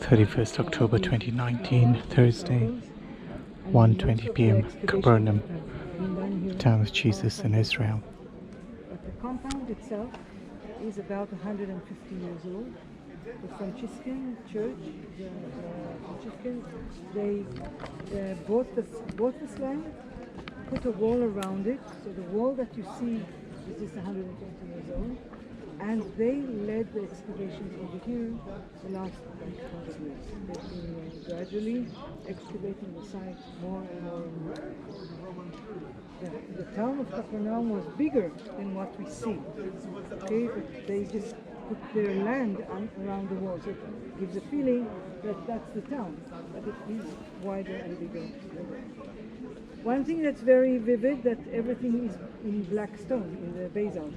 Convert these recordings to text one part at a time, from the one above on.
31st October 2019, Thursday, 1:20 p.m. Capernum, town of Jesus in Israel. But the compound itself is about 150 years old. The Franciscan church, the Franciscans, they bought this land, put a wall around it. So the wall that you see is just 150 years old. And they led the excavations over here the last 100 years. They've been gradually excavating the site more and more and more. The town of Capernum was bigger than what we see. Okay, but they just put their land around the wall. So it gives a feeling that that's the town, but it is wider and bigger. One thing that's very vivid, that everything is in black stone, in the basalt.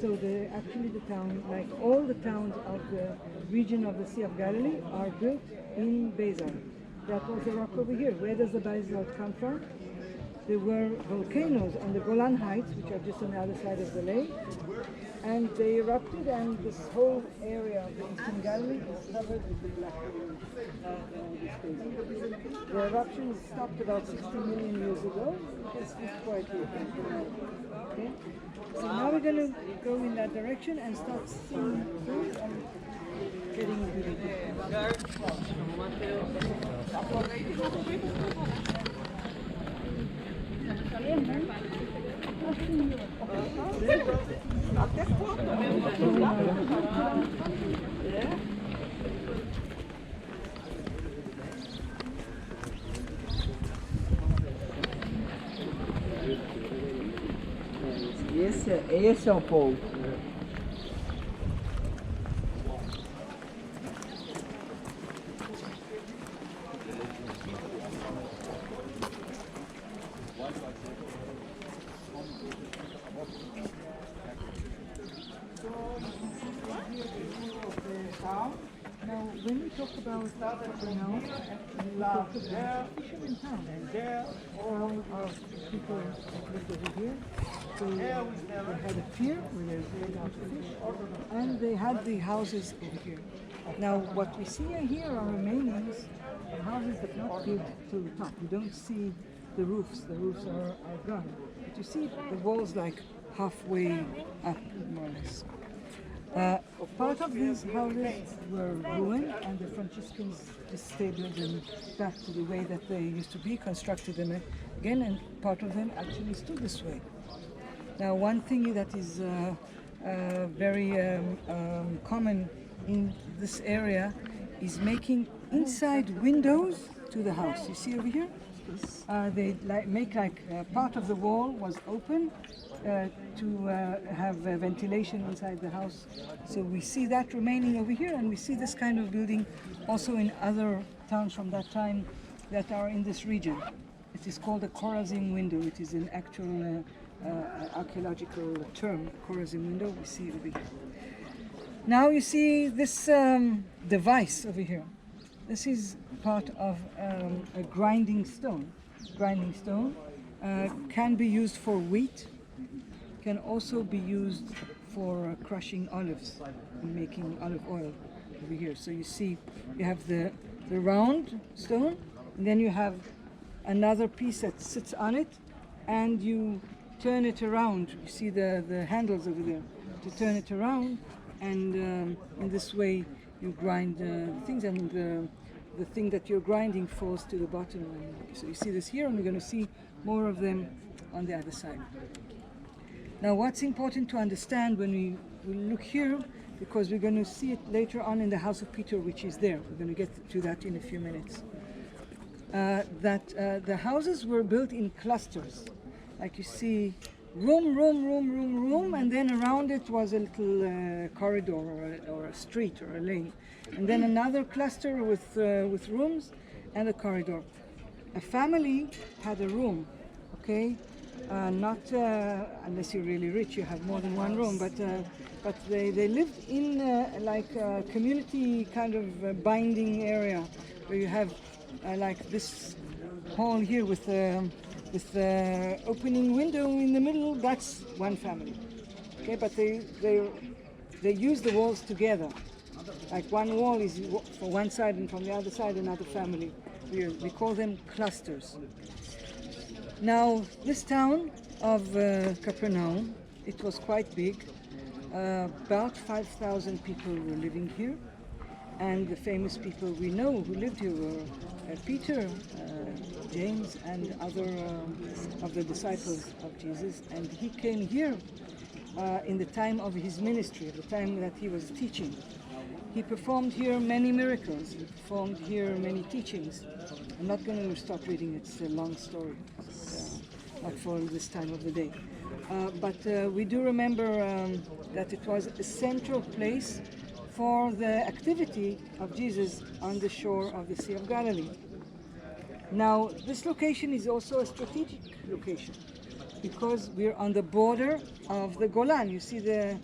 So actually the town, like all the towns of the region of the Sea of Galilee, are built in basalt. That was the rock over here. Where does the basalt come from? There were volcanoes on the Golan Heights, which are just on the other side of the lake, and they erupted, and this whole area of the Eastern Galilee is covered with the black basalt. The eruption stopped about 60 million years ago. It's quite here. Okay? So now we're going to go in that direction and start seeing through and getting into the Esse é o povo. Now, when we talk about Capernum, we talk about fishermen town. All of people that lived over here, they had a pier where they laid out fish, and they had the houses over here. Now, what we see here are remainings of houses that not built to the top. You don't see the roofs. The roofs are gone. But you see the walls like halfway up, more or less. Part of these houses were ruined, and the Franciscans disabled them back to the way that they used to be, constructed them again, and part of them actually stood this way. Now, one thing that is very common in this area is making inside windows to the house. You see over here? They make part of the wall was open to have ventilation inside the house. So we see that remaining over here, and we see this kind of building also in other towns from that time that are in this region. It is called a Chorazim window. It is an actual archaeological term, Chorazim window. We see it over here. Now you see this device over here. This is part of a grinding stone. Grinding stone can be used for wheat, can also be used for crushing olives and making olive oil over here. So you see, you have the round stone, and then you have another piece that sits on it, and you turn it around. You see the handles over there. To turn it around, and in this way you grind things, and the thing that you're grinding falls to the bottom. So you see this here, and we're going to see more of them on the other side. Now, what's important to understand when we look here, because we're going to see it later on in the house of Peter, which is there. We're going to get to that in a few minutes. That the houses were built in clusters. Like you see, room, and then around it was a little corridor or a street or a lane. And then another cluster with rooms and a corridor. A family had a room, okay? Not unless you're really rich, you have more than one room, but they lived in like a community kind of binding area where you have like this hall here with the opening window in the middle. That's one family, okay? But they use the walls together. Like one wall is for one side and from the other side another family. We call them clusters. Now this town of Capernum, it was quite big. About 5,000 people were living here, and the famous people we know who lived here were Peter, James, and other of the disciples of Jesus. And he came here in the time of his ministry, at the time that he was teaching. He performed here many miracles. He performed here many teachings. I'm not going to stop reading, it's a long story. Not for this time of the day. But we do remember that it was a central place for the activity of Jesus on the shore of the Sea of Galilee. Now, this location is also a strategic location because we're on the border of the Golan. You see the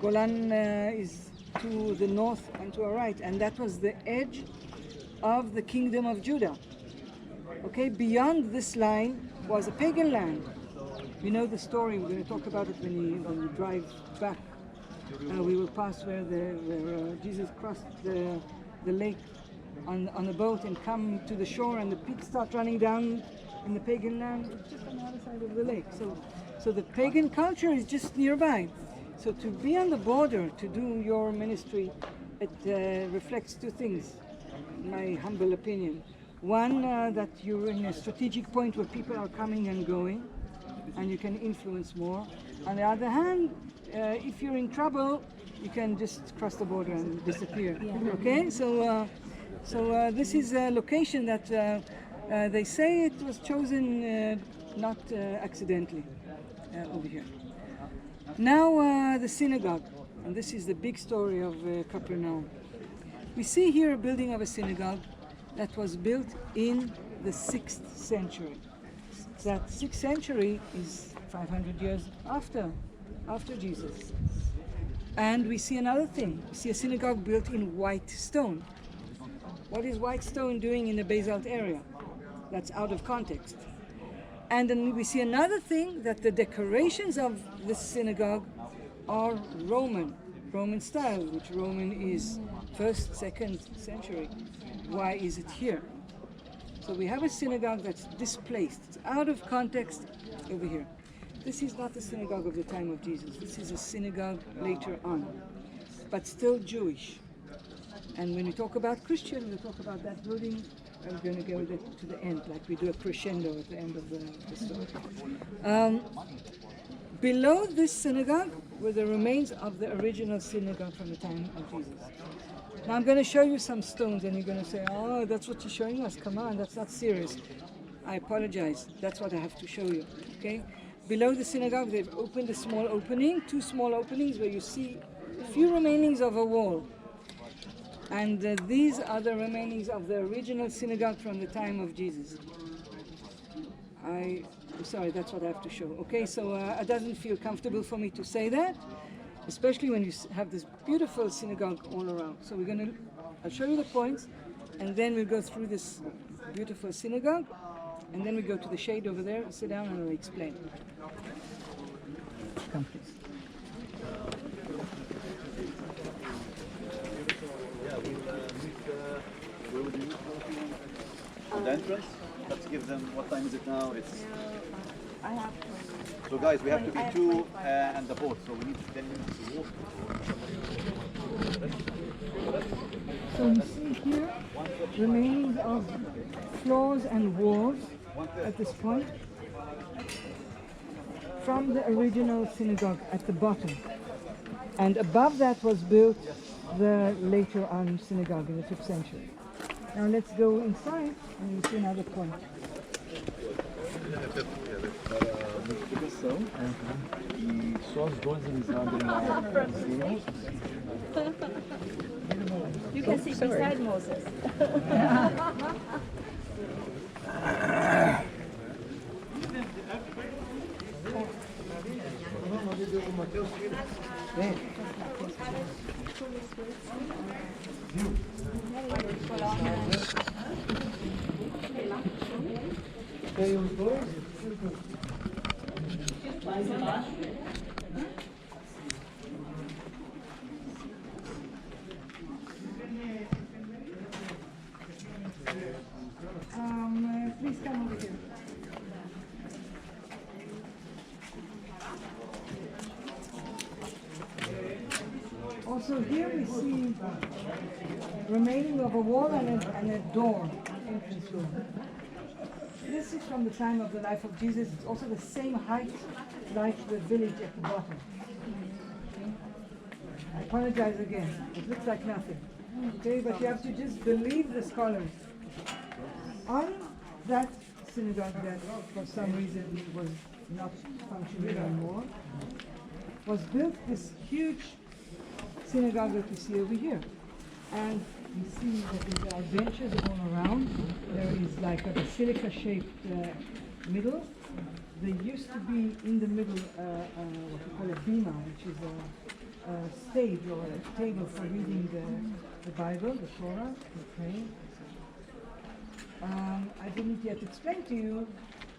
Golan is to the north and to our right, and that was the edge of the kingdom of Judah. Okay, beyond this line was a pagan land. We know the story. We're going to talk about it when we drive back. We will pass where Jesus crossed the lake on a boat and come to the shore, and the pigs start running down in the pagan land. It's just on the other side of the lake. So the pagan culture is just nearby. So to be on the border to do your ministry, it reflects two things, in my humble opinion. One, that you're in a strategic point where people are coming and going, and you can influence more. On the other hand, if you're in trouble, you can just cross the border and disappear. Yeah. Okay, so this is a location that they say it was chosen not accidentally over here. Now the synagogue, and this is the big story of Capernum. We see here a building of a synagogue that was built in the 6th century. That 6th century is 500 years after Jesus. And we see another thing. We see a synagogue built in white stone. What is white stone doing in the basalt area? That's out of context. And then we see another thing, that the decorations of this synagogue are Roman style, which Roman is 1st, 2nd century. Why is it here? So we have a synagogue that's displaced, it's out of context over here. This is not the synagogue of the time of Jesus. This is a synagogue later on, but still Jewish. And when we talk about Christian, we talk about that building. I'm going to go to the end, like we do a crescendo at the end of the story. Below this synagogue were the remains of the original synagogue from the time of Jesus. Now I'm going to show you some stones, and you're going to say, oh, that's what you're showing us, come on, that's not serious. I apologize, that's what I have to show you, okay? Below the synagogue, they've opened a small opening, 2 small openings where you see a few remainings of a wall. And these are the remainings of the original synagogue from the time of Jesus. I'm sorry, that's what I have to show. Okay, so it doesn't feel comfortable for me to say that, especially when you have this beautiful synagogue all around. So I'll show you the points, and then we'll go through this beautiful synagogue, and then we go to the shade over there, sit down, and I'll explain. Come, please. The entrance. Let's give them. What time is it now? It's. I have to. So guys, we have to be 2 and the boat, so we need 10 minutes to walk. So you see here remains of floors and walls at this point from the original synagogue at the bottom. And above that was built the later on synagogue in the 5th century. Now let's go inside and you'll see another point. E só os dois eles abrem lá em cima. You can sit beside Moses. Tem os dois? please come over here. Also here we see remaining of a wall and a door, an entrance door. This is from the time of the life of Jesus. It's also the same height like the village at the bottom. Okay? I apologize again. It looks like nothing. Okay, but you have to just believe the scholars. On that synagogue that for some reason was not functioning anymore, was built this huge synagogue that you see over here. And you see that there are benches all around. There is like a basilica-shaped middle. There used to be in the middle what we call a bima, which is a stage or a table for reading the Bible, the Torah, okay. I didn't yet explain to you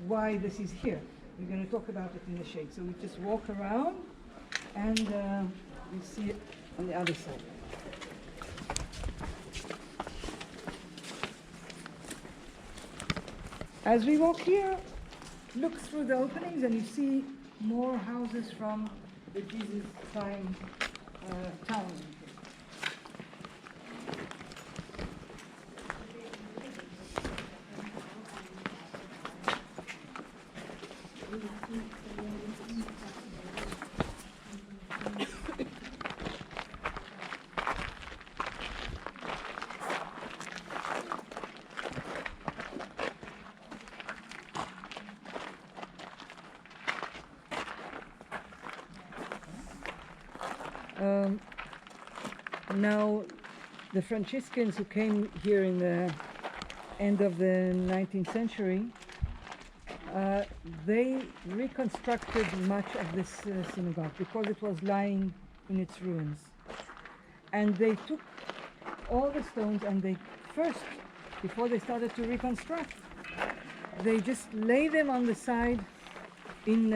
why this is here. We're going to talk about it in the shade. So we just walk around and you see it on the other side. As we walk here, look through the openings and you see more houses from the Jesus time town. Now, the Franciscans who came here in the end of the 19th century, they reconstructed much of this synagogue because it was lying in its ruins. And they took all the stones and they first, before they started to reconstruct, they just lay them on the side in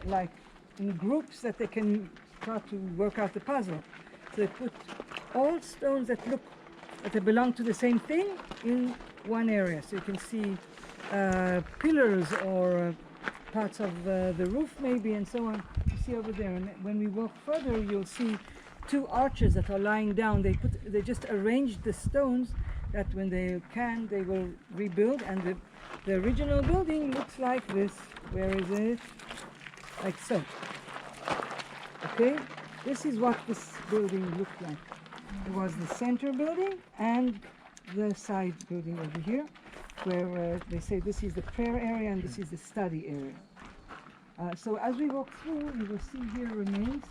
like in groups that they can start to work out the puzzle. So they put all stones that they belong to the same thing in one area. So you can see pillars or parts of the roof maybe and so on. You see over there. And when we walk further, you'll see two arches that are lying down. They just arranged the stones that when they can, they will rebuild. And the original building looks like this. Where is it? Like so. Okay? This is what this building looked like. It was the center building and the side building over here, where they say this is the prayer area and this is the study area. So as we walk through, you will see here remains.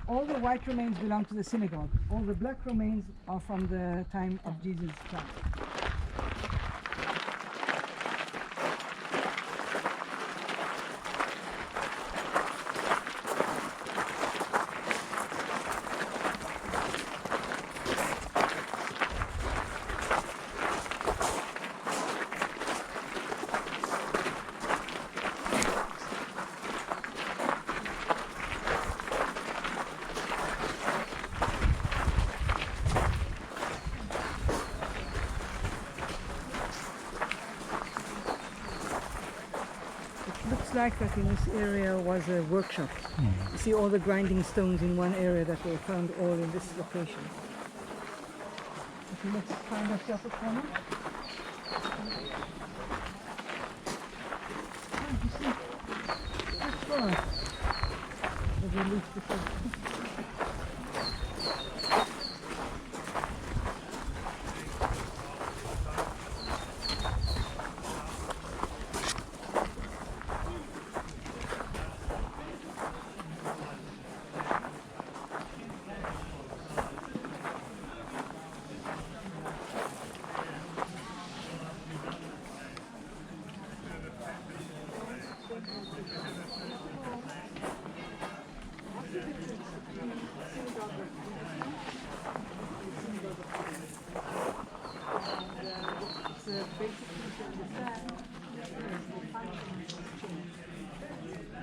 All the white remains belong to the synagogue. All the black remains are from the time of Jesus' time. Like that in this area was a workshop. You see all the grinding stones in one area that were found all in this location. Okay, let's find ourselves a corner. Oh, you see, that's far. The relief before.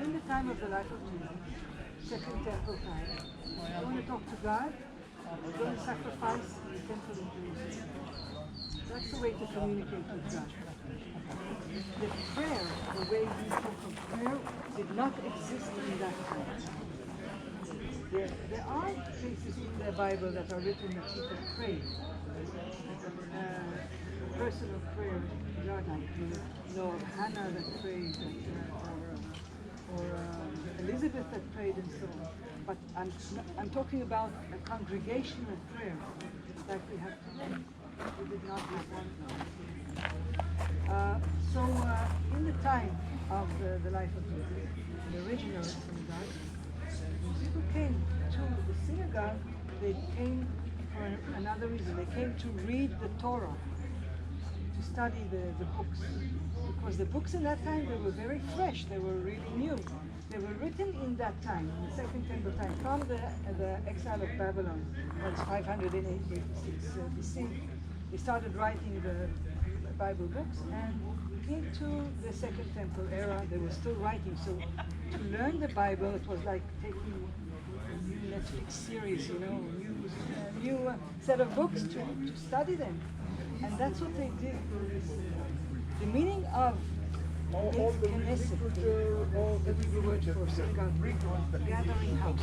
In the time of the life of Jesus, Second Temple time, you want to talk to God, you're going to sacrifice in the temple in Jerusalem. That's the way to communicate with God. the prayer, the way we talk of prayer, did not exist in that time. There are places in the Bible that are written that people pray. Personal prayer, of Hannah that prayed, or Elizabeth that prayed, and so on. But I'm talking about a congregational prayer that we have today. We did not have one. In the time of the life of Jesus, the original synagogue, when people came to the synagogue, they came for another reason. They came to read the Torah, to study the books. Because the books in that time, they were very fresh, they were really new. They were written in that time, in the Second Temple time, from the exile of Babylon. That's 586 BC. They started writing the Bible books, and into the Second Temple era, they were still writing. So to learn the Bible, it was like taking a new Netflix series, new set of books to study them. And that's what they did. The meaning of Knesset, the Hebrew word for synagogue, gathering house.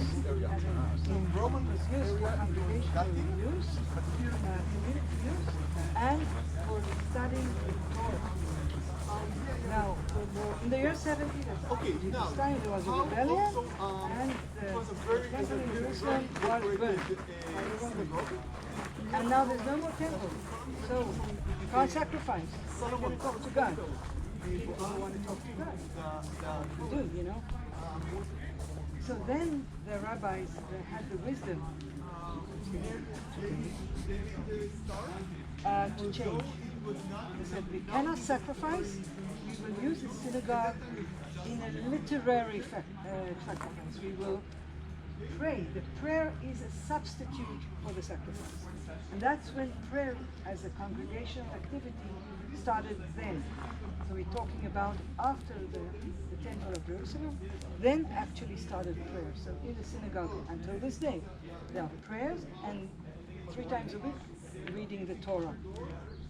In Roman was used for congregational use, community use, and for studying the Torah. Now, in the year 70, Jesus' time, there was a rebellion, and the temple in Jerusalem was burned. And now there's no more temple, so you can't sacrifice. You're going to talk to God. People don't want to talk to God. You do, So then the rabbis had the wisdom to change. They said, we cannot sacrifice, we will use the synagogue in a literary sacrifice. We will pray. The prayer is a substitute for the sacrifice. And that's when prayer as a congregational activity started then. So we're talking about after the Temple of Jerusalem, then actually started prayer. So in the synagogue until this day, there are prayers, and 3 times a week reading the Torah.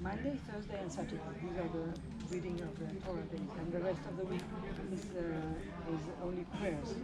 Monday, Thursday, and Saturday. These are the reading of the Torah days, and the rest of the week is only prayers.